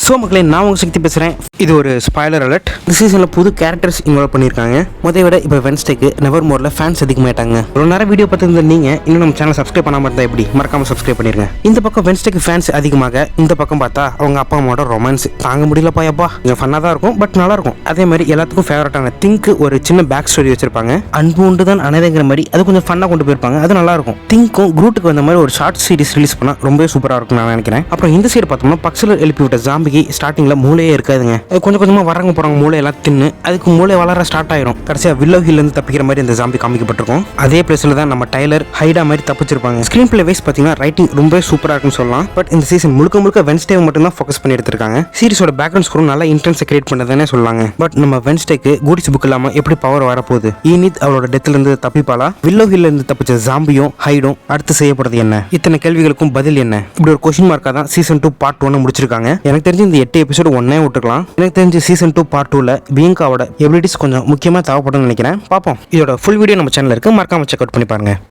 So மக்களே, நான் உங்கள் சக்தி பேசுகிறேன். இது ஒரு ஸ்பாய்லர் அலர்ட். இந்த சீசனில் புது கேரக்டர்ஸ் இன்வால்வ் பண்ணியிருக்காங்க. விட இப்போ வென்ஸ்டேக்கு நெவர் மோரில் ஃபேன்ஸ் அதிகமாயிட்டாங்க. ஒரு நேரம் வீடியோ பார்த்துருந்த நீங்கள் இன்னும் நம்ம சேனல் சப்ஸ்கிரைப் பண்ணாமல் இருந்தால் எப்படி மறக்காமல் சப்ஸ்கிரைப் பண்ணிருங்க. இந்த பக்கம் வென்ஸ்டேக்கு ஃபேன்ஸ் அதிகமாக, இந்த பக்கம் பார்த்தா அவங்க அப்பா அம்மாவோட ரொமான்ஸ் தாங்க முடியலப்பா. எப்பா கொஞ்சம் ஃபன்னாக தான் இருக்கும், பட் நல்லா இருக்கும். அதே மாதிரி எல்லாத்துக்கும் ஃபேவரட்டான திங்க்கு ஒரு சின்ன பேக் ஸ்டோரி வச்சிருப்பாங்க. அன்பு உண்டு தான் அனைதங்கிற மாதிரி அது கொஞ்சம் ஃபன்னாக கொண்டு போயிருப்பாங்க. அது நல்லா இருக்கும். திங்க்கும் குரூட்டுக்கு வந்த மாதிரி ஒரு ஷார்ட் சீரிஸ் ரிலீஸ் பண்ணால் ரொம்பவே சூப்பராக இருக்கும் நான் நினைக்கிறேன். அப்புறம் இந்த சைடு பார்த்தோம்னா பக்ஸில் எழுப்பி விட்ட ஜாம்பிக்கு ஸ்டார்டிங்கில் மூளையே இருக்காதுங்க. கொஞ்சம் கொஞ்சமாக வரங்க போகிறாங்க, மூளை எல்லாம் தின்னு அதுக்கு மூளை வளர ஸ்டார்ட் ஆயிரும். கடைசியாக வில்லோ ஹில்லேருந்து தப்பிக்கிற மாதிரி இந்த ஜாம்பி காமிக்கப்பட்டிருக்கும். அதே பிளேஸில் தான் நம்ம டைலர் ஹைடா மாதிரி தப்பிச்சிருப்பாங்க. ஸ்க்ரீன் பிளே வைஸ் பார்த்தீங்கன்னா ரைட்டிங் ரொம்ப சூப்பராக இருக்குன்னு சொல்லலாம். பட் இந்த சீசன் முழுக்க வென்ஸ்டே மட்டும் தான் ஃபோக்கஸ் பண்ணி எடுத்திருக்காங்க. சீரிஸோட பேக்ரவுண்ட் ஸ்கோரும் நல்லா இன்டென்ஸை கிரியேட் பண்ணதானே சொல்லாங்க. பட் நம்ம வென்ஸ்டேக்கு கூடிஸ் புக் இல்லாமல் எப்படி பவர் வரப்போகுது? ஈனித் அவளோட டெத்ல இருந்து தப்பிப்பாளா? வில்லோ ஹில்ல இருந்து தப்பிச்ச ஜாம்பியும் ஹைடும் அடுத்து செய்யப்படுறது என்ன? இத்தனை கேள்விகளுக்கும் பதில் என்ன? இப்படி ஒரு கொஸ்டின் மார்க்காக தான் சீசன் 2 பார்ட் 1 முடிச்சிருக்காங்க. எனக்கு தெரிஞ்சு இந்த 8 எபிசோடு ஒன்னே விட்டுக்கலாம். எனக்கு தெரிஞ்சு சீசன் 2 பார்ட் 2ல பியங்காவோட எபிலிட்டிஸ் கொஞ்சம் முக்கியமாக தேவைப்படும்னு நினைக்கிறேன். பார்ப்போம். இதோட ஃபுல் வீடியோ நம்ம சேனல்ல இருக்கு, மறக்காம செக் அவுட் பண்ணி பாருங்க.